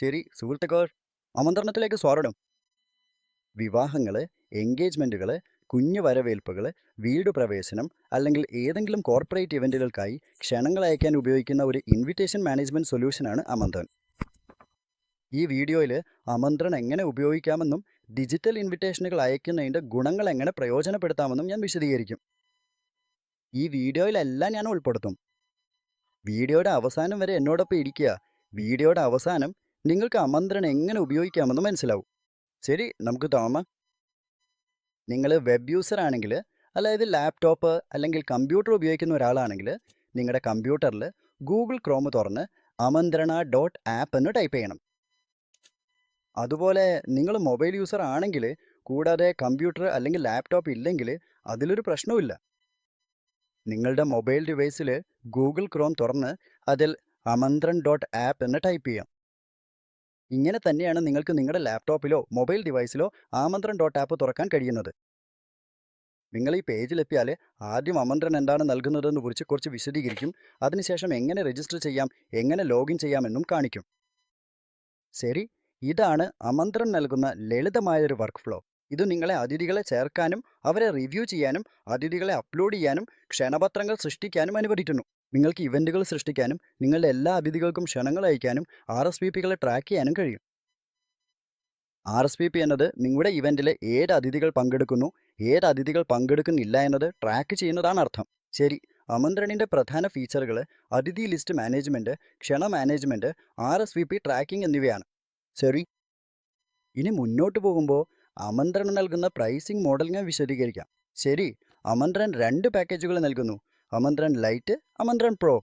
ശരി സുഹൃത്തുക്കൾ, ആമന്ത്രണത്തിലേക്ക് സ്വാഗതം. വിവാഹങ്ങൾ, എൻഗേജ്മെൻറ്റുകൾ, കുഞ്ഞു വരവേൽപ്പുകൾ, വീട് പ്രവേശനം അല്ലെങ്കിൽ ഏതെങ്കിലും കോർപ്പറേറ്റ് ഇവൻറ്റുകൾക്കായി ക്ഷണങ്ങൾ അയക്കാൻ ഉപയോഗിക്കുന്ന ഒരു ഇൻവിറ്റേഷൻ മാനേജ്മെൻറ്റ് സൊല്യൂഷനാണ് ആമന്ത്രൺ. ഈ വീഡിയോയിൽ ആമന്ത്രൺ എങ്ങനെ ഉപയോഗിക്കാമെന്നും ഡിജിറ്റൽ ഇൻവിറ്റേഷനുകൾ അയക്കുന്നതിൻ്റെ ഗുണങ്ങൾ എങ്ങനെ പ്രയോജനപ്പെടുത്താമെന്നും ഞാൻ വിശദീകരിക്കും. ഈ വീഡിയോയിലെല്ലാം ഞാൻ ഉൾപ്പെടുത്തും. വീഡിയോയുടെ അവസാനം വരെ എന്നോടൊപ്പം ഇരിക്കുക. വീഡിയോയുടെ അവസാനം നിങ്ങൾക്ക് ആമന്ത്രൺ എങ്ങനെ ഉപയോഗിക്കാമെന്ന് മനസ്സിലാവും. ശരി, നമുക്ക് തോന്നാം. നിങ്ങൾ വെബ് യൂസർ ആണെങ്കിൽ, അതായത് ലാപ്ടോപ്പ് അല്ലെങ്കിൽ കമ്പ്യൂട്ടർ ഉപയോഗിക്കുന്ന ഒരാളാണെങ്കിൽ, നിങ്ങളുടെ കമ്പ്യൂട്ടറിൽ ഗൂഗിൾ ക്രോം തുറന്ന് amantranna.app എന്ന് ടൈപ്പ് ചെയ്യണം. അതുപോലെ നിങ്ങൾ മൊബൈൽ യൂസർ ആണെങ്കിൽ, കൂടാതെ കമ്പ്യൂട്ടർ അല്ലെങ്കിൽ ലാപ്ടോപ്പ് ഇല്ലെങ്കിൽ അതിലൊരു പ്രശ്നവുമില്ല. നിങ്ങളുടെ മൊബൈൽ ഡിവൈസിൽ ഗൂഗിൾ ക്രോം തുറന്ന് അതിൽ amantran.app എന്ന് ടൈപ്പ് ചെയ്യാം. ഇങ്ങനെ തന്നെയാണ് നിങ്ങൾക്ക് നിങ്ങളുടെ ലാപ്ടോപ്പിലോ മൊബൈൽ ഡിവൈസിലോ amantran.app തുറക്കാൻ കഴിയുന്നത്. നിങ്ങൾ ഈ പേജിലെത്തിയാൽ ആദ്യം ആമന്ത്രൺ എന്താണ് നൽകുന്നതെന്ന് കുറിച്ച് കുറച്ച് വിശദീകരിക്കും. അതിനുശേഷം എങ്ങനെ രജിസ്റ്റർ ചെയ്യാം, എങ്ങനെ ലോഗിൻ ചെയ്യാമെന്നും കാണിക്കും. ശരി, ഇതാണ് ആമന്ത്രൺ നൽകുന്ന ലളിതമായൊരു വർക്ക് ഫ്ലോ. ഇത് നിങ്ങളെ അതിഥികളെ ചേർക്കാനും അവരെ റിവ്യൂ ചെയ്യാനും അതിഥികളെ അപ്ലോഡ് ചെയ്യാനും ക്ഷണപത്രങ്ങൾ സൃഷ്ടിക്കാനും അനുവദിക്കുന്നു. നിങ്ങൾക്ക് ഇവൻറ്റുകൾ സൃഷ്ടിക്കാനും നിങ്ങളുടെ എല്ലാ അതിഥികൾക്കും ക്ഷണങ്ങൾ അയക്കാനും RSVPകളെ ട്രാക്ക് ചെയ്യാനും കഴിയും. RSVP എന്നത് നിങ്ങളുടെ ഇവൻറ്റിൽ ഏത് അതിഥികൾ പങ്കെടുക്കുന്നു, ഏത് അതിഥികൾ പങ്കെടുക്കുന്നില്ല എന്നത് ട്രാക്ക് ചെയ്യുന്നതാണ് അർത്ഥം. ശരി, ആമന്ത്രണിൻ്റെ പ്രധാന ഫീച്ചറുകൾ അതിഥി ലിസ്റ്റ് മാനേജ്മെൻറ്റ്, ക്ഷണ മാനേജ്മെൻറ്റ്, RSVP ട്രാക്കിംഗ് എന്നിവയാണ്. ശരി, ഇനി മുന്നോട്ട് പോകുമ്പോൾ ആമന്ത്രണം നൽകുന്ന പ്രൈസിംഗ് മോഡൽ ഞാൻ വിശദീകരിക്കാം. ശരി, ആമന്ത്രൺ 2 പാക്കേജുകൾ നൽകുന്നു: ആമന്ത്രൺ ലൈറ്റ്, ആമന്ത്രൺ പ്രോ.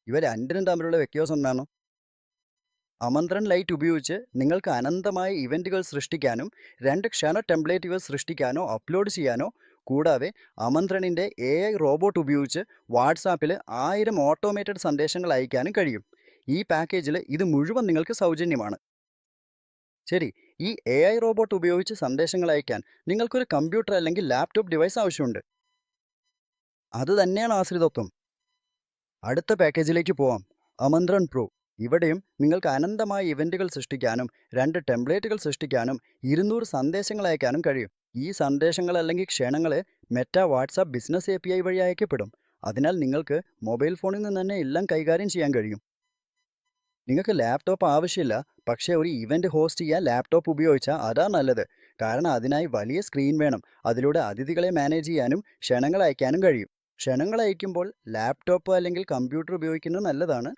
ഇവ രണ്ടിനും തമ്മിലുള്ള വ്യത്യാസം എന്താണ്? ആമന്ത്രൺ ലൈറ്റ് ഉപയോഗിച്ച് നിങ്ങൾക്ക് അനന്തമായ ഇവൻറ്റുകൾ സൃഷ്ടിക്കാനും 2 ക്ഷണ ടെംപ്ലേറ്റുകൾ സൃഷ്ടിക്കാനോ അപ്ലോഡ് ചെയ്യാനോ, കൂടാതെ ആമന്ത്രണിൻ്റെ AI റോബോട്ട് ഉപയോഗിച്ച് വാട്സാപ്പിൽ 1000 ഓട്ടോമേറ്റഡ് സന്ദേശങ്ങൾ അയക്കാനും കഴിയും. ഈ പാക്കേജിൽ ഇത് മുഴുവൻ നിങ്ങൾക്ക് സൗജന്യമാണ്. ശരി, ഈ AI റോബോട്ട് ഉപയോഗിച്ച് സന്ദേശങ്ങൾ അയക്കാൻ നിങ്ങൾക്കൊരു കമ്പ്യൂട്ടർ അല്ലെങ്കിൽ ലാപ്ടോപ്പ് ഡിവൈസ് ആവശ്യമുണ്ട്. അത് തന്നെയാണ് ആശ്രിതത്വം. അടുത്ത പാക്കേജിലേക്ക് പോവാം, ആമന്ത്രൺ പ്രോ. ഇവിടെയും നിങ്ങൾക്ക് അനന്തമായ ഇവൻറ്റുകൾ സൃഷ്ടിക്കാനും 2 ടെംപ്ലേറ്റുകൾ സൃഷ്ടിക്കാനും 200 സന്ദേശങ്ങൾ അയക്കാനും കഴിയും. ഈ സന്ദേശങ്ങൾ അല്ലെങ്കിൽ ക്ഷണങ്ങൾ മെറ്റ വാട്സാപ്പ് ബിസിനസ് API വഴി അയക്കപ്പെടും. അതിനാൽ നിങ്ങൾക്ക് മൊബൈൽ ഫോണിൽ നിന്ന് തന്നെ എല്ലാം കൈകാര്യം ചെയ്യാൻ കഴിയും. നിങ്ങൾക്ക് ലാപ്ടോപ്പ് ആവശ്യമില്ല, പക്ഷേ ഒരു ഇവൻറ്റ് ഹോസ്റ്റ് ചെയ്യാൻ ലാപ്ടോപ്പ് ഉപയോഗിച്ചാൽ അതാ നല്ലത്. കാരണം അതിനായി വലിയ സ്ക്രീൻ വേണം. അതിലൂടെ അതിഥികളെ മാനേജ് ചെയ്യാനും ക്ഷണങ്ങൾ അയക്കാനും കഴിയും. ക്ഷണങ്ങൾ അയക്കുമ്പോൾ ലാപ്ടോപ്പ് അല്ലെങ്കിൽ കമ്പ്യൂട്ടർ ഉപയോഗിക്കുന്നത് നല്ലതാണ്.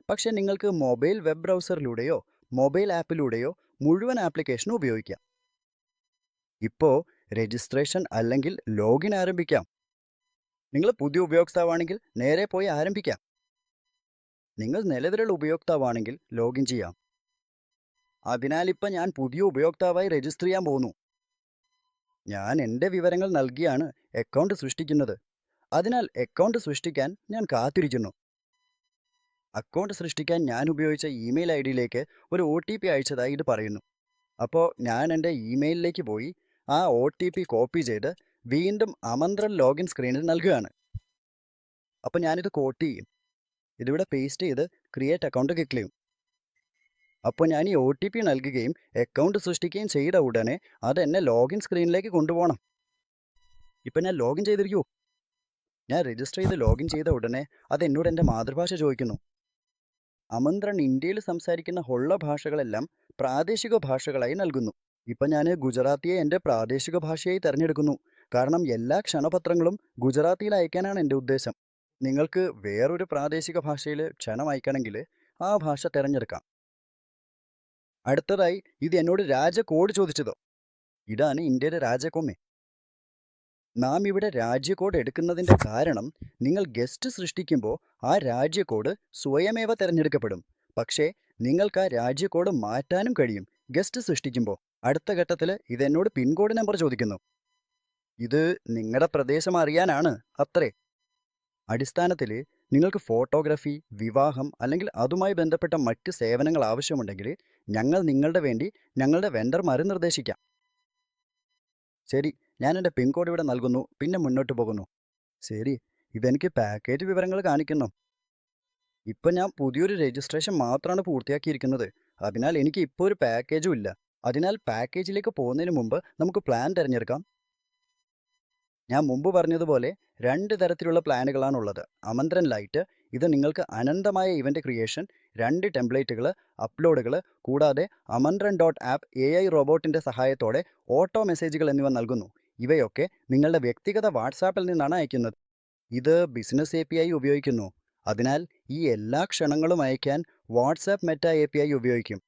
പക്ഷേ നിങ്ങൾക്ക് മൊബൈൽ വെബ് ബ്രൗസറിലൂടെയോ മൊബൈൽ ആപ്പിലൂടെയോ മുഴുവൻ ആപ്ലിക്കേഷനും ഉപയോഗിക്കാം. ഇപ്പോൾ രജിസ്ട്രേഷൻ അല്ലെങ്കിൽ ലോഗിൻ ആരംഭിക്കാം. നിങ്ങൾ പുതിയ ഉപയോക്താവാണെങ്കിൽ നേരെ പോയി ആരംഭിക്കാം. നിങ്ങൾ നിലവിലുള്ള ഉപയോക്താവാണെങ്കിൽ ലോഗിൻ ചെയ്യാം. അതിനാൽ ഇപ്പം ഞാൻ പുതിയ ഉപയോക്താവായി രജിസ്റ്റർ ചെയ്യാൻ പോകുന്നു. ഞാൻ എൻ്റെ വിവരങ്ങൾ നൽകിയാണ് അക്കൗണ്ട് സൃഷ്ടിക്കുന്നത്. അതിനാൽ അക്കൗണ്ട് സൃഷ്ടിക്കാൻ ഞാൻ കാത്തിരിക്കുന്നു. അക്കൗണ്ട് സൃഷ്ടിക്കാൻ ഞാൻ ഉപയോഗിച്ച ഇമെയിൽ ID യിലേക്ക് ഒരു OTP അയച്ചതായി ഇത് പറയുന്നു. അപ്പോൾ ഞാൻ എൻ്റെ ഇമെയിലിലേക്ക് പോയി ആ OTP കോപ്പി ചെയ്ത് വീണ്ടും ആമന്ത്രൺ ലോഗിൻ സ്ക്രീനിൽ നൽകുകയാണ്. അപ്പോൾ ഞാനിത് കോപ്പി ചെയ്യും, ഇതിവിടെ പേസ്റ്റ് ചെയ്ത് ക്രിയേറ്റ് അക്കൗണ്ട് ക്ലിക്ക് ചെയ്യും. അപ്പോൾ ഞാൻ ഈ OTP നൽകുകയും അക്കൗണ്ട് സൃഷ്ടിക്കുകയും ചെയ്ത ഉടനെ അത് എന്നെ ലോഗിൻ സ്ക്രീനിലേക്ക് കൊണ്ടുപോകണം. ഇപ്പം ഞാൻ ലോഗിൻ ചെയ്തിരിക്കൂ. ഞാൻ രജിസ്റ്റർ ചെയ്ത് ലോഗിൻ ചെയ്ത ഉടനെ അത് എന്നോട് എൻ്റെ മാതൃഭാഷ ചോദിക്കുന്നു. ആമന്ത്രൺ ഇന്ത്യയിൽ സംസാരിക്കുന്ന ഉള്ള ഭാഷകളെല്ലാം പ്രാദേശിക ഭാഷകളായി നൽകുന്നു. ഇപ്പം ഞാൻ ഗുജറാത്തിയെ എൻ്റെ പ്രാദേശിക ഭാഷയായി തിരഞ്ഞെടുക്കുന്നു. കാരണം എല്ലാ ക്ഷണപത്രങ്ങളും ഗുജറാത്തിയിൽ അയക്കാനാണ് എൻ്റെ ഉദ്ദേശം. നിങ്ങൾക്ക് വേറൊരു പ്രാദേശിക ഭാഷയിൽ ക്ഷണം അയക്കണമെങ്കിൽ ആ ഭാഷ തിരഞ്ഞെടുക്കാം. അടുത്തതായി ഇത് എന്നോട് രാജ്യകോഡ് ചോദിച്ചതോ. ഇതാണ് ഇന്ത്യയുടെ രാജ്യകോമേ. നാം ഇവിടെ രാജ്യകോഡ് എടുക്കുന്നതിൻ്റെ കാരണം നിങ്ങൾ ഗസ്റ്റ് സൃഷ്ടിക്കുമ്പോൾ ആ രാജ്യകോഡ് സ്വയമേവ തിരഞ്ഞെടുക്കപ്പെടും. പക്ഷേ നിങ്ങൾക്ക് ആ രാജ്യകോഡ് മാറ്റാനും കഴിയും ഗസ്റ്റ് സൃഷ്ടിക്കുമ്പോൾ. അടുത്ത ഘട്ടത്തിൽ ഇതെന്നോട് പിൻകോഡ് നമ്പർ ചോദിക്കുന്നു. ഇത് നിങ്ങളുടെ പ്രദേശം അറിയാനാണ് അത്രേ. അടിസ്ഥാനത്തിൽ നിങ്ങൾക്ക് ഫോട്ടോഗ്രാഫി, വിവാഹം അല്ലെങ്കിൽ അതുമായി ബന്ധപ്പെട്ട മറ്റ് സേവനങ്ങൾ ആവശ്യമുണ്ടെങ്കിൽ ഞങ്ങൾ നിങ്ങളുടെ വേണ്ടി ഞങ്ങളുടെ വെണ്ടർമാരെ നിർദ്ദേശിക്കാം. ശരി, ഞാൻ എൻ്റെ പിൻകോഡ് ഇവിടെ നൽകുന്നു, പിന്നെ മുന്നോട്ട് പോകുന്നു. ശരി, ഇതെനിക്ക് പാക്കേജ് വിവരങ്ങൾ കാണിക്കുന്നു. ഇപ്പം ഞാൻ പുതിയൊരു രജിസ്ട്രേഷൻ മാത്രമാണ് പൂർത്തിയാക്കിയിരിക്കുന്നത്. അതിനാൽ എനിക്ക് ഇപ്പോൾ ഒരു പാക്കേജും ഇല്ല. അതിനാൽ പാക്കേജിലേക്ക് പോകുന്നതിന് മുമ്പ് നമുക്ക് പ്ലാൻ തിരഞ്ഞെടുക്കാം. ഞാൻ മുമ്പ് പറഞ്ഞതുപോലെ 2 തരത്തിലുള്ള പ്ലാനുകളാണുള്ളത്. ആമന്ത്രൻ ലൈറ്റ്, ഇത് നിങ്ങൾക്ക് അനന്തമായ ഇവന്റ് ക്രിയേഷൻ, 2 ടെംപ്ലേറ്റുകൾ, അപ്ലോഡുകൾ, കൂടാതെ ആമന്ത്രൻ ഡോട്ട് ആപ്പ് AI റോബോട്ടിന്റെ സഹായത്തോടെ ഓട്ടോ മെസ്സേജുകൾ എന്നിവ നൽകുന്നു. ഇവയൊക്കെ നിങ്ങളുടെ വ്യക്തിഗത വാട്സാപ്പിൽ നിന്നാണ് അയക്കുന്നത്. ഇത് ബിസിനസ് API ഉപയോഗിക്കുന്നു. അതിനാൽ ഈ എല്ലാ ക്ഷണങ്ങളും അയക്കാൻ വാട്സാപ്പ് മെറ്റ API ഉപയോഗിക്കും.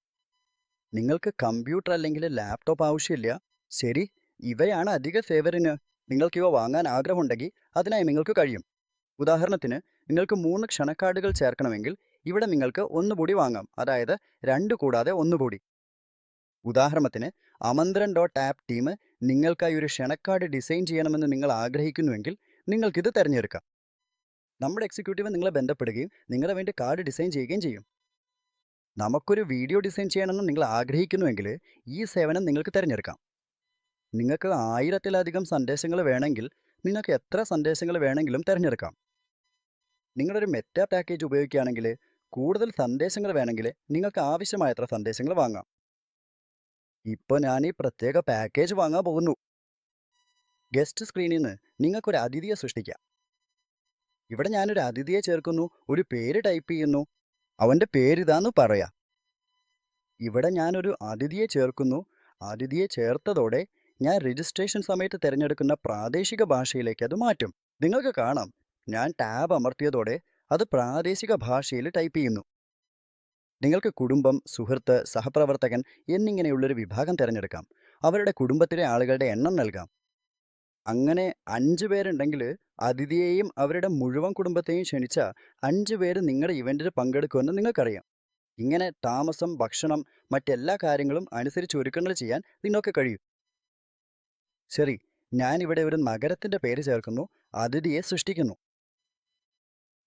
നിങ്ങൾക്ക് കമ്പ്യൂട്ടർ അല്ലെങ്കിൽ ലാപ്ടോപ്പ് ആവശ്യമില്ല. ശരി, ഇവയാണ് അധിക ഫേവറിന്. നിങ്ങൾക്കിവ വാങ്ങാൻ ആഗ്രഹമുണ്ടെങ്കിൽ അതിനായി നിങ്ങൾക്ക് കഴിയും. ഉദാഹരണത്തിന്, നിങ്ങൾക്ക് 3 ക്ഷണക്കാർഡുകൾ ചേർക്കണമെങ്കിൽ ഇവിടെ നിങ്ങൾക്ക് 1 കൂടി വാങ്ങാം, അതായത് 2 കൂടാതെ 1 കൂടി. ഉദാഹരണത്തിന്, ആമന്ത്രൻ ഡോട്ട് ആപ്പ് ടീം നിങ്ങൾക്കായി ഒരു ക്ഷണക്കാർഡ് ഡിസൈൻ ചെയ്യണമെന്ന് നിങ്ങൾ ആഗ്രഹിക്കുന്നുവെങ്കിൽ നിങ്ങൾക്കിത് തിരഞ്ഞെടുക്കാം. നമ്മുടെ എക്സിക്യൂട്ടീവ് നിങ്ങളെ ബന്ധപ്പെടുകയും നിങ്ങളുടെ വേണ്ടി കാർഡ് ഡിസൈൻ ചെയ്യുകയും ചെയ്യും. നമുക്കൊരു വീഡിയോ ഡിസൈൻ ചെയ്യണമെന്ന് നിങ്ങൾ ആഗ്രഹിക്കുന്നുവെങ്കിൽ ഈ സേവനം നിങ്ങൾക്ക് തിരഞ്ഞെടുക്കാം. നിങ്ങൾക്ക് 1000-ത്തിലധികം സന്ദേശങ്ങൾ വേണമെങ്കിൽ നിങ്ങൾക്ക് എത്ര സന്ദേശങ്ങൾ വേണമെങ്കിലും തിരഞ്ഞെടുക്കാം. നിങ്ങളൊരു മെറ്റ പാക്കേജ് ഉപയോഗിക്കുകയാണെങ്കിൽ കൂടുതൽ സന്ദേശങ്ങൾ വേണമെങ്കിൽ നിങ്ങൾക്ക് ആവശ്യമായത്ര സന്ദേശങ്ങൾ വാങ്ങാം. ഇപ്പോൾ ഞാൻ ഈ പ്രത്യേക പാക്കേജ് വാങ്ങാൻ പോകുന്നു. ഗസ്റ്റ് സ്ക്രീനിൽ നിന്ന് നിങ്ങൾക്കൊരു അതിഥിയെ സൃഷ്ടിക്കാം. ഇവിടെ ഞാനൊരു അതിഥിയെ ചേർക്കുന്നു, ഒരു പേര് ടൈപ്പ് ചെയ്യുന്നു, അവൻ്റെ പേരിതാന്ന് പറയാം. ഇവിടെ ഞാനൊരു അതിഥിയെ ചേർക്കുന്നു. അതിഥിയെ ചേർത്തതോടെ ഞാൻ രജിസ്ട്രേഷൻ സമയത്ത് തിരഞ്ഞെടുക്കുന്ന പ്രാദേശിക ഭാഷയിലേക്ക് അത് മാറ്റും. നിങ്ങൾക്ക് കാണാം, ഞാൻ ടാബ് അമർത്തിയതോടെ അത് പ്രാദേശിക ഭാഷയിൽ ടൈപ്പ് ചെയ്യുന്നു. നിങ്ങൾക്ക് കുടുംബം, സുഹൃത്ത്, സഹപ്രവർത്തകൻ എന്നിങ്ങനെയുള്ളൊരു വിഭാഗം തിരഞ്ഞെടുക്കാം. അവരുടെ കുടുംബത്തിലെ ആളുകളുടെ എണ്ണം നൽകാം. അങ്ങനെ 5 പേരുണ്ടെങ്കിൽ അതിഥിയെയും അവരുടെ മുഴുവൻ കുടുംബത്തെയും ക്ഷണിച്ച 5 പേര് നിങ്ങളുടെ ഇവൻറ്റിൽ പങ്കെടുക്കുമെന്ന് നിങ്ങൾക്കറിയാം. ഇങ്ങനെ താമസം, ഭക്ഷണം, മറ്റെല്ലാ കാര്യങ്ങളും അനുസരിച്ച് ഒരുക്കങ്ങൾ ചെയ്യാൻ നിങ്ങൾക്ക് കഴിയും. ശരി, ഞാനിവിടെ ഒരു നഗരത്തിൻ്റെ പേര് ചേർക്കുന്നു, അതിഥിയെ സൃഷ്ടിക്കുന്നു.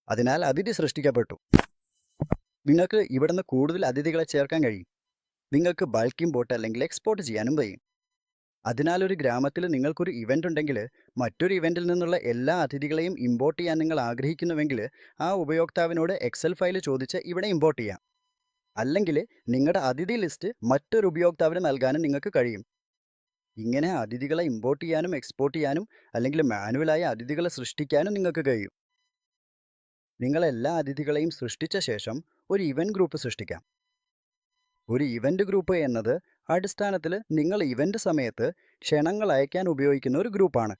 അതിനാൽ അതിഥി സൃഷ്ടിക്കപ്പെട്ടു. നിങ്ങൾക്ക് ഇവിടുന്ന് കൂടുതൽ അതിഥികളെ ചേർക്കാൻ കഴിയും. നിങ്ങൾക്ക് ബൾക്ക് ഇമ്പോർട്ട് അല്ലെങ്കിൽ എക്സ്പോർട്ട് ചെയ്യാനും കഴിയും. അതിനാൽ ഒരു ഗ്രാമത്തിൽ നിങ്ങൾക്കൊരു ഇവൻ്റ് ഉണ്ടെങ്കിൽ മറ്റൊരു ഇവൻറ്റിൽ നിന്നുള്ള എല്ലാ അതിഥികളെയും ഇമ്പോർട്ട് ചെയ്യാൻ നിങ്ങൾ ആഗ്രഹിക്കുന്നുവെങ്കിൽ ആ ഉപയോക്താവിനോട് എക്സൽ ഫയൽ ചോദിച്ച് ഇവിടെ ഇമ്പോർട്ട് ചെയ്യാം. അല്ലെങ്കിൽ നിങ്ങളുടെ അതിഥി ലിസ്റ്റ് മറ്റൊരു ഉപയോക്താവിന് നൽകാനും നിങ്ങൾക്ക് കഴിയും. ഇങ്ങനെ അതിഥികളെ ഇമ്പോർട്ട് ചെയ്യാനും എക്സ്പോർട്ട് ചെയ്യാനും അല്ലെങ്കിൽ മാനുവലായ അതിഥികളെ സൃഷ്ടിക്കാനും നിങ്ങൾക്ക് കഴിയും. നിങ്ങൾ എല്ലാ അതിഥികളെയും സൃഷ്ടിച്ച ശേഷം ഒരു ഇവൻറ്റ് ഗ്രൂപ്പ് സൃഷ്ടിക്കാം. ഒരു ഇവൻറ്റ് ഗ്രൂപ്പ് എന്നത് അടിസ്ഥാനത്തിൽ നിങ്ങൾ ഇവൻറ്റ് സമയത്ത് ക്ഷണങ്ങൾ അയക്കാൻ ഉപയോഗിക്കുന്ന ഒരു ഗ്രൂപ്പാണ്.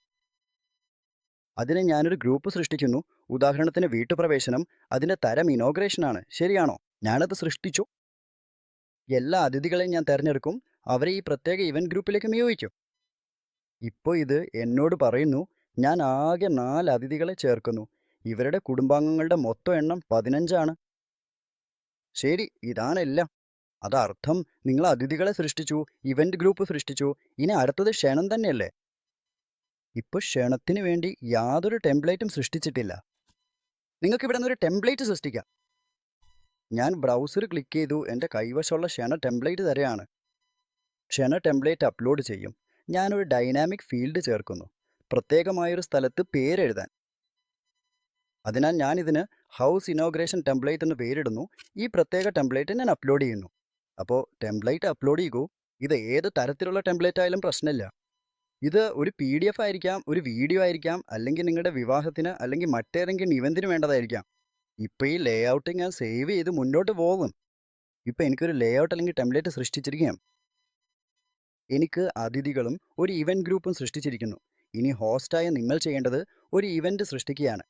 അതിന് ഞാനൊരു ഗ്രൂപ്പ് സൃഷ്ടിക്കുന്നു. ഉദാഹരണത്തിന് വീട്ടുപ്രവേശനം, അതിൻ്റെ തരം ഇനോഗ്രേഷനാണ്. ശരിയാണോ? ഞാനത് സൃഷ്ടിച്ചു. എല്ലാ അതിഥികളെയും ഞാൻ തിരഞ്ഞെടുക്കും, അവരെ ഈ പ്രത്യേക ഇവൻറ്റ് ഗ്രൂപ്പിലേക്ക് നിയോഗിക്കും. ഇപ്പോൾ ഇത് എന്നോട് പറയുന്നു, ഞാൻ ആകെ 4 അതിഥികളെ ചേർക്കുന്നു. ഇവരുടെ കുടുംബാംഗങ്ങളുടെ മൊത്തം എണ്ണം 15 ആണ്. ശരി, ഇതാണെല്ലാം. അതർത്ഥം നിങ്ങൾ അതിഥികളെ സൃഷ്ടിച്ചു, ഇവൻറ്റ് ഗ്രൂപ്പ് സൃഷ്ടിച്ചു. ഇനി അടുത്തത് ക്ഷണം തന്നെയല്ലേ? ഇപ്പോൾ ക്ഷണത്തിന് വേണ്ടി യാതൊരു ടെംപ്ലേറ്റും സൃഷ്ടിച്ചിട്ടില്ല. നിങ്ങൾക്ക് ഇവിടെ നിന്നൊരു ടെംപ്ലേറ്റ് സൃഷ്ടിക്കാം. ഞാൻ ബ്രൗസർ ക്ലിക്ക് ചെയ്തു, എൻ്റെ കൈവശമുള്ള ക്ഷണ ടെംപ്ലേറ്റ് തരെയാണ്. ക്ഷണ ടെംപ്ലേറ്റ് അപ്ലോഡ് ചെയ്യും. ഞാനൊരു ഡൈനാമിക് ഫീൽഡ് ചേർക്കുന്നു, പ്രത്യേകമായൊരു സ്ഥലത്ത് പേരെഴുതാൻ. അതിനാൽ ഞാനിതിന് ഹൗസ് ഇനോഗ്രേഷൻ ടെംപ്ലേറ്റ് എന്ന് പേരിടുന്നു. ഈ പ്രത്യേക ടെംപ്ലേറ്റ് ഞാൻ അപ്ലോഡ് ചെയ്യുന്നു. അപ്പോൾ ടെംപ്ലേറ്റ് അപ്ലോഡ് ചെയ്യൂ. ഇത് ഏത് തരത്തിലുള്ള ടെംപ്ലേറ്റ് ആയാലും പ്രശ്നമില്ല. ഇത് ഒരു PDF ആയിരിക്കാം, ഒരു വീഡിയോ ആയിരിക്കാം, അല്ലെങ്കിൽ നിങ്ങളുടെ വിവാഹത്തിന് അല്ലെങ്കിൽ മറ്റേതെങ്കിലും ഇവൻറ്റിന് വേണ്ടതായിരിക്കാം. ഇപ്പോൾ ഈ ലേ ഔട്ട് ഞാൻ സേവ് ചെയ്ത് മുന്നോട്ട് പോകും. ഇപ്പോൾ എനിക്കൊരു ലേ ഔട്ട് അല്ലെങ്കിൽ ടെംപ്ലേറ്റ് സൃഷ്ടിച്ചിരിക്കുകയാണ്. എനിക്ക് അതിഥികളും ഒരു ഇവൻറ്റ് ഗ്രൂപ്പും സൃഷ്ടിച്ചിരിക്കുന്നു. ഇനി ഹോസ്റ്റായ നിങ്ങൾ ചെയ്യേണ്ടത് ഒരു ഇവൻറ്റ് സൃഷ്ടിക്കുകയാണ്.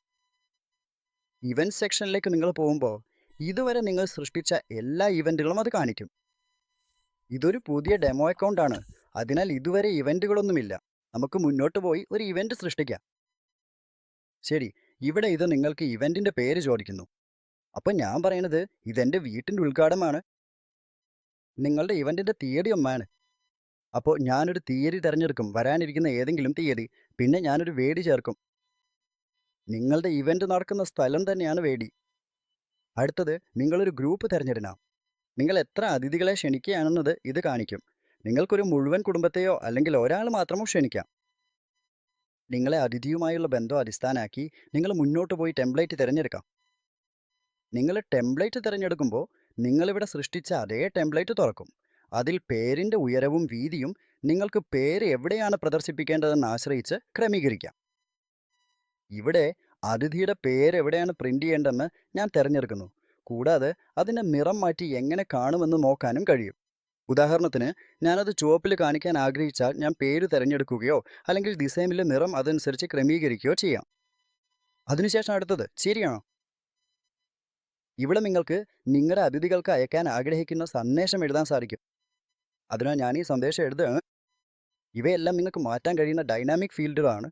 ഇവൻറ്റ് സെക്ഷനിലേക്ക് നിങ്ങൾ പോകുമ്പോൾ ഇതുവരെ നിങ്ങൾ സൃഷ്ടിച്ച എല്ലാ ഇവൻറ്റുകളും അത് കാണിക്കും. ഇതൊരു പുതിയ ഡെമോ അക്കൗണ്ടാണ്, അതിനാൽ ഇതുവരെ ഇവൻറ്റുകളൊന്നുമില്ല. നമുക്ക് മുന്നോട്ട് പോയി ഒരു ഇവൻറ്റ് സൃഷ്ടിക്കാം. ശരി, ഇവിടെ ഇത് നിങ്ങൾക്ക് ഇവൻറ്റിൻ്റെ പേര് ചോദിക്കുന്നു. അപ്പം ഞാൻ പറയുന്നത് ഇതെൻ്റെ വീട്ടിൻ്റെ ഉദ്ഘാടനമാണ്. നിങ്ങളുടെ ഇവൻറ്റിൻ്റെ തീയതി ഒന്നാണ്. അപ്പോൾ ഞാനൊരു തീയതി തിരഞ്ഞെടുക്കും, വരാനിരിക്കുന്ന ഏതെങ്കിലും തീയതി. പിന്നെ ഞാനൊരു വേദി ചേർക്കും. നിങ്ങളുടെ ഇവൻറ്റ് നടക്കുന്ന സ്ഥലം തന്നെയാണ് വേദി. അടുത്തത് നിങ്ങളൊരു ഗ്രൂപ്പ് തിരഞ്ഞെടുക്കണം. നിങ്ങൾ എത്ര അതിഥികളെ ക്ഷണിക്കുകയാണെന്നത് ഇത് കാണിക്കും. നിങ്ങൾക്കൊരു മുഴുവൻ കുടുംബത്തെയോ അല്ലെങ്കിൽ ഒരാൾ മാത്രമോ ക്ഷണിക്കാം. നിങ്ങളെ അതിഥിയുമായുള്ള ബന്ധം അടിസ്ഥാനമാക്കി നിങ്ങൾ മുന്നോട്ട് പോയി ടെംപ്ലേറ്റ് തിരഞ്ഞെടുക്കാം. നിങ്ങൾ ടെംപ്ലേറ്റ് തിരഞ്ഞെടുക്കുമ്പോൾ നിങ്ങളിവിടെ സൃഷ്ടിച്ച അതേ ടെംപ്ലേറ്റ് തുറക്കും. അതിൽ പേരിൻ്റെ ഉയരവും വീതിയും നിങ്ങൾക്ക് പേര് എവിടെയാണ് പ്രദർശിപ്പിക്കേണ്ടതെന്ന് ആശ്രയിച്ച് ക്രമീകരിക്കാം. ഇവിടെ അതിഥിയുടെ പേര് എവിടെയാണ് പ്രിന്റ് ചെയ്യേണ്ടതെന്ന് ഞാൻ തിരഞ്ഞെടുക്കുന്നു. കൂടാതെ അതിൻ്റെ നിറം മാറ്റി എങ്ങനെ കാണുമെന്ന് നോക്കാനും കഴിയും. ഉദാഹരണത്തിന് ഞാനത് ചുവപ്പിൽ കാണിക്കാൻ ആഗ്രഹിച്ചാൽ ഞാൻ പേര് തിരഞ്ഞെടുക്കുകയോ അല്ലെങ്കിൽ ഡിസൈനിലെ നിറം അതനുസരിച്ച് ക്രമീകരിക്കുകയോ ചെയ്യാം. അതിനുശേഷം അടുത്തത് ശരിയാണോ? ഇവിടെ നിങ്ങൾക്ക് നിങ്ങളുടെ അതിഥികൾക്ക് അയക്കാൻ ആഗ്രഹിക്കുന്ന സന്ദേശം എഴുതാൻ സാധിക്കും. അതിനാൽ ഞാൻ ഈ സന്ദേശം എഴുതുക. ഇവയെല്ലാം നിങ്ങൾക്ക് മാറ്റാൻ കഴിയുന്ന ഡൈനാമിക് ഫീൽഡുകളാണ്.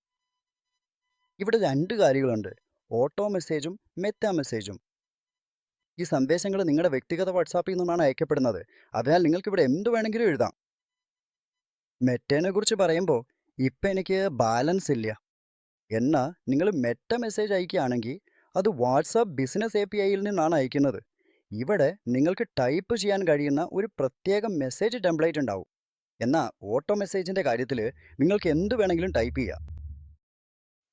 ഇവിടെ രണ്ട് കാര്യങ്ങളുണ്ട്: ഓട്ടോ മെസ്സേജും മെറ്റാ മെസ്സേജും. ഈ സന്ദേശങ്ങൾ നിങ്ങളുടെ വ്യക്തിഗത വാട്സാപ്പിൽ നിന്നാണ് അയക്കപ്പെടുന്നത്. അതിനാൽ നിങ്ങൾക്കിവിടെ എന്ത് വേണമെങ്കിലും എഴുതാം. മെറ്റേനെ കുറിച്ച് പറയുമ്പോൾ ഇപ്പം എനിക്ക് ബാലൻസ് ഇല്ല. എന്നാൽ നിങ്ങൾ മെറ്റ മെസ്സേജ് അയക്കുകയാണെങ്കിൽ അത് വാട്സാപ്പ് ബിസിനസ് APIയിൽ നിന്നാണ് അയക്കുന്നത്. ഇവിടെ നിങ്ങൾക്ക് ടൈപ്പ് ചെയ്യാൻ കഴിയുന്ന ഒരു പ്രത്യേക മെസ്സേജ് ടെംപ്ലേറ്റ് ഉണ്ടാവും. എന്നാൽ ഓട്ടോ മെസ്സേജിൻ്റെ കാര്യത്തിൽ നിങ്ങൾക്ക് എന്ത് വേണമെങ്കിലും ടൈപ്പ് ചെയ്യാം.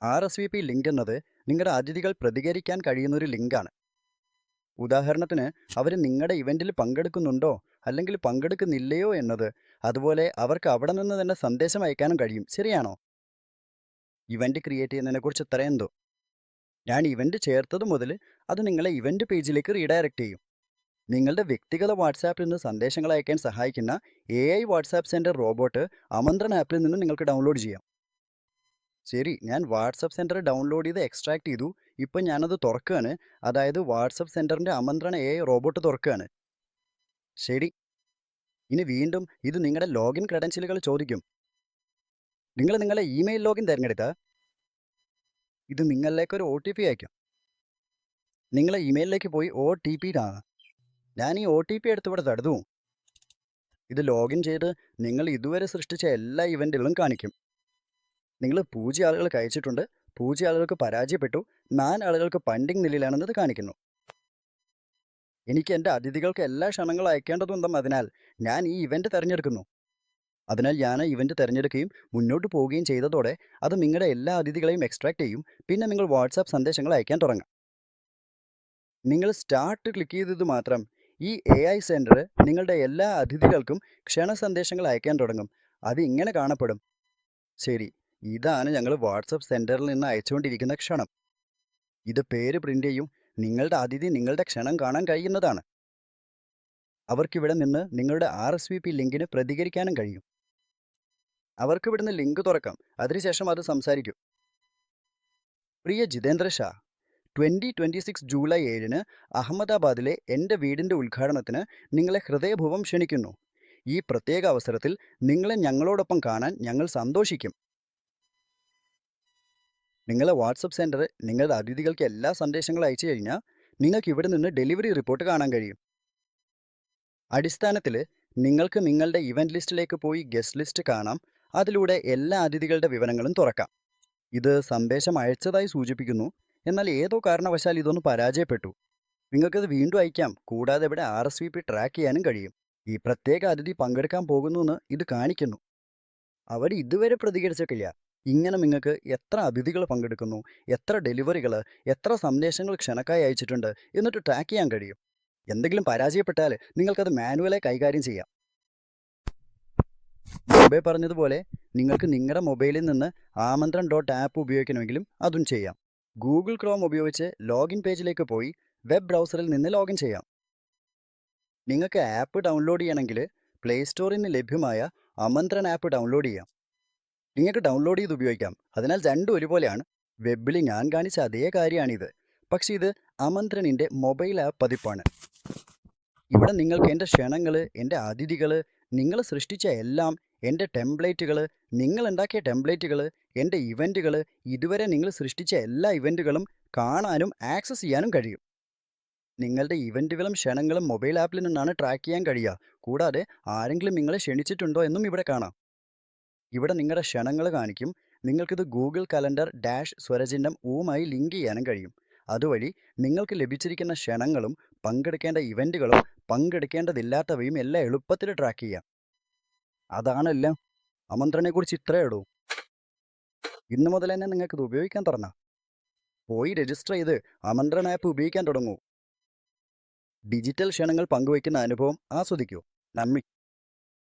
RSVP ലിങ്ക് എന്നത് നിങ്ങളുടെ അതിഥികൾ പ്രതികരിക്കാൻ കഴിയുന്നൊരു ലിങ്കാണ്. ഉദാഹരണത്തിന് അവർ നിങ്ങളുടെ ഇവൻറ്റിൽ പങ്കെടുക്കുന്നുണ്ടോ അല്ലെങ്കിൽ പങ്കെടുക്കുന്നില്ലയോ എന്നത്, അതുപോലെ അവർക്ക് അവിടെ നിന്ന് തന്നെ സന്ദേശം അയക്കാനും കഴിയും. ശരിയാണോ? ഇവൻറ്റ് ക്രിയേറ്റ് ചെയ്യുന്നതിനെക്കുറിച്ച് ഇത്ര എന്തോ. ഞാൻ ഇവൻറ്റ് ചേർത്തത് മുതൽ അത് നിങ്ങളെ ഇവൻറ്റ് പേജിലേക്ക് റീഡയറക്റ്റ് ചെയ്യും. നിങ്ങളുടെ വ്യക്തിഗത വാട്സാപ്പിൽ നിന്ന് സന്ദേശങ്ങൾ അയക്കാൻ സഹായിക്കുന്ന AI വാട്സാപ്പ് സെൻറ്റർ റോബോട്ട് ആമന്ത്രൺ ആപ്പിൽ നിന്ന് നിങ്ങൾക്ക് ഡൗൺലോഡ് ചെയ്യാം. ശരി, ഞാൻ വാട്സപ്പ് സെൻറ്റർ ഡൗൺലോഡ് ചെയ്ത് എക്സ്ട്രാക്ട് ചെയ്തു. ഇപ്പം ഞാനത് തുറക്കുകയാണ്. അതായത് വാട്സപ്പ് സെൻറ്ററിൻ്റെ ആമന്ത്രണ AI റോബോട്ട് തുറക്കുകയാണ്. ശരി, ഇനി വീണ്ടും ഇത് നിങ്ങളുടെ ലോഗിൻ ക്രെഡൻഷ്യലുകൾ ചോദിക്കും. നിങ്ങൾ നിങ്ങളുടെ ഇമെയിൽ ലോഗിൻ തിരഞ്ഞെടുത്താൽ ഇത് നിങ്ങളിലേക്ക് ഒരു OTP അയക്കും. നിങ്ങളെ ഇമെയിലിലേക്ക് പോയി OTP ഇതാണ്. ഞാൻ ഈ OTP എടുത്തിവിടെ തടുത്തു. ഇത് ലോഗിൻ ചെയ്ത് നിങ്ങൾ ഇതുവരെ സൃഷ്ടിച്ച എല്ലാ ഇവൻറ്റുകളും കാണിക്കും. നിങ്ങൾ 0 ആളുകൾക്ക് അയച്ചിട്ടുണ്ട്, 0 ആളുകൾക്ക് പരാജയപ്പെട്ടു, 4 ആളുകൾക്ക് പെൻഡിങ് നിലയിലാണെന്നത് കാണിക്കുന്നു. എനിക്ക് എൻ്റെ അതിഥികൾക്ക് എല്ലാ ക്ഷണങ്ങളും അയക്കേണ്ടതുണ്ടെന്നതിനാൽ ഞാൻ ഈ ഇവൻറ്റ് തിരഞ്ഞെടുക്കുന്നു. അതിനാൽ ഞാൻ ഇവൻറ്റ് തിരഞ്ഞെടുക്കുകയും മുന്നോട്ട് പോവുകയും ചെയ്തതോടെ അത് നിങ്ങളുടെ എല്ലാ അതിഥികളെയും എക്സ്ട്രാക്ട് ചെയ്യും. പിന്നെ നിങ്ങൾ വാട്സാപ്പ് സന്ദേശങ്ങൾ അയക്കാൻ തുടങ്ങാം. നിങ്ങൾ സ്റ്റാർട്ട് ക്ലിക്ക് ചെയ്തത് മാത്രം ഈ AI സെൻറ്റർ നിങ്ങളുടെ എല്ലാ അതിഥികൾക്കും ക്ഷണ സന്ദേശങ്ങൾ അയക്കാൻ തുടങ്ങും. അത് ഇങ്ങനെ കാണപ്പെടും. ശരി, ഇതാണ് ഞങ്ങൾ വാട്സപ്പ് സെൻറ്ററിൽ നിന്ന് അയച്ചുകൊണ്ടിരിക്കുന്ന ക്ഷണം. ഇത് പേര് പ്രിൻ്റ് ചെയ്യും. നിങ്ങളുടെ അതിഥി നിങ്ങളുടെ ക്ഷണം കാണാൻ കഴിയുന്നതാണ്. അവർക്കിവിടെ നിന്ന് നിങ്ങളുടെ RSVP ലിങ്കിന് പ്രതികരിക്കാനും കഴിയും. അവർക്കിവിടുന്ന് ലിങ്ക് തുറക്കാം. അതിനുശേഷം അത് സംസാരിക്കും. പ്രിയ ജിതേന്ദ്ര ഷാ, 2026 ജൂലൈ 7 അഹമ്മദാബാദിലെ എൻ്റെ വീടിൻ്റെ ഉദ്ഘാടനത്തിന് നിങ്ങളെ ഹൃദയപൂർവ്വം ക്ഷണിക്കുന്നു. ഈ പ്രത്യേക അവസരത്തിൽ നിങ്ങളെ ഞങ്ങളോടൊപ്പം കാണാൻ ഞങ്ങൾ സന്തോഷിക്കും. നിങ്ങളെ വാട്സപ്പ് സെൻറ്റർ നിങ്ങളുടെ അതിഥികൾക്ക് എല്ലാ സന്ദേശങ്ങളും അയച്ചു കഴിഞ്ഞാൽ നിങ്ങൾക്ക് ഇവിടെ നിന്ന് ഡെലിവറി റിപ്പോർട്ട് കാണാൻ കഴിയും. അടിസ്ഥാനത്തിൽ നിങ്ങൾക്ക് നിങ്ങളുടെ ഇവൻറ്റ് ലിസ്റ്റിലേക്ക് പോയി ഗസ്റ്റ് ലിസ്റ്റ് കാണാം. അതിലൂടെ എല്ലാ അതിഥികളുടെ വിവരങ്ങളും തുറക്കാം. ഇത് സന്ദേശം അയച്ചതായി സൂചിപ്പിക്കുന്നു. എന്നാൽ ഏതോ കാരണവശാൽ ഇതൊന്ന് പരാജയപ്പെട്ടു. നിങ്ങൾക്കത് വീണ്ടും അയക്കാം. കൂടാതെ ഇവിടെ RSVP ട്രാക്ക് ചെയ്യാനും കഴിയും. ഈ പ്രത്യേക അതിഥി പങ്കെടുക്കാൻ പോകുന്നുവെന്ന് ഇത് കാണിക്കുന്നു. അവർ ഇതുവരെ പ്രതികരിച്ചിട്ടില്ല. ഇങ്ങനെ നിങ്ങൾക്ക് എത്ര അതിഥികൾ പങ്കെടുക്കുന്നു, എത്ര ഡെലിവറികൾ, എത്ര സന്ദേശങ്ങൾ ക്ഷണക്കായി അയച്ചിട്ടുണ്ട് എന്നിട്ട് ട്രാക്ക് ചെയ്യാൻ കഴിയും. എന്തെങ്കിലും പരാജയപ്പെട്ടാൽ നിങ്ങൾക്കത് മാനുവലായി കൈകാര്യം ചെയ്യാം. മുമ്പേ പറഞ്ഞതുപോലെ നിങ്ങൾക്ക് നിങ്ങളുടെ മൊബൈലിൽ നിന്ന് ആമന്ത്രൺ .ആപ്പ് ഉപയോഗിക്കണമെങ്കിലും അതും ചെയ്യാം. ഗൂഗിൾ ക്രോം ഉപയോഗിച്ച് ലോഗിൻ പേജിലേക്ക് പോയി വെബ് ബ്രൗസറിൽ നിന്ന് ലോഗിൻ ചെയ്യാം. നിങ്ങൾക്ക് ആപ്പ് ഡൗൺലോഡ് ചെയ്യണമെങ്കിൽ പ്ലേ സ്റ്റോറിൽ നിന്ന് ലഭ്യമായ ആമന്ത്രൺ ആപ്പ് ഡൗൺലോഡ് ചെയ്യാം. നിങ്ങൾക്ക് ഡൗൺലോഡ് ചെയ്ത് ഉപയോഗിക്കാം. അതിനാൽ രണ്ടും ഒരുപോലെയാണ്. വെബിൽ ഞാൻ കാണിച്ച അതേ കാര്യമാണിത്. പക്ഷേ ഇത് ആമന്ത്രണിൻ്റെ മൊബൈൽ ആപ്പ് പതിപ്പാണ്. ഇവിടെ നിങ്ങൾക്ക് എൻ്റെ ക്ഷണങ്ങൾ, എൻ്റെ അതിഥികൾ, നിങ്ങൾ സൃഷ്ടിച്ച എല്ലാം, എൻ്റെ ടെംപ്ലേറ്റുകൾ, നിങ്ങൾ ഉണ്ടാക്കിയ ടെംപ്ലേറ്റുകൾ, എൻ്റെ ഇവൻറ്റുകൾ, ഇതുവരെ നിങ്ങൾ സൃഷ്ടിച്ച എല്ലാ ഇവൻറ്റുകളും കാണാനും ആക്സസ് ചെയ്യാനും കഴിയും. നിങ്ങളുടെ ഇവൻറ്റുകളും ക്ഷണങ്ങളും മൊബൈൽ ആപ്പിൽ നിന്നാണ് ട്രാക്ക് ചെയ്യാൻ കഴിയുക. കൂടാതെ ആരെങ്കിലും നിങ്ങളെ ക്ഷണിച്ചിട്ടുണ്ടോ എന്നും ഇവിടെ കാണാം. ഇവിടെ നിങ്ങളുടെ ക്ഷണങ്ങൾ കാണിക്കും. നിങ്ങൾക്കിത് ഗൂഗിൾ കലണ്ടർ -സ്വരചിഹ്നം ഊമായി ലിങ്ക് ചെയ്യാനും കഴിയും. അതുവഴി നിങ്ങൾക്ക് ലഭിച്ചിരിക്കുന്ന ക്ഷണങ്ങളും പങ്കെടുക്കേണ്ട ഇവൻറ്റുകളും പങ്കെടുക്കേണ്ടതില്ലാത്തവയും എല്ലാം എളുപ്പത്തിൽ ട്രാക്ക് ചെയ്യാം. അതാണെല്ലാം. ആമന്ത്രണയെക്കുറിച്ച് ഇത്രയേ ഉള്ളൂ. ഇന്ന് മുതൽ തന്നെ നിങ്ങൾക്കിത് ഉപയോഗിക്കാൻ തുടങ്ങാം. പോയി രജിസ്റ്റർ ചെയ്ത് ആമന്ത്രൺ ആപ്പ് ഉപയോഗിക്കാൻ തുടങ്ങൂ. ഡിജിറ്റൽ ക്ഷണങ്ങൾ പങ്കുവയ്ക്കുന്ന അനുഭവം ആസ്വദിക്കൂ. നന്ദി.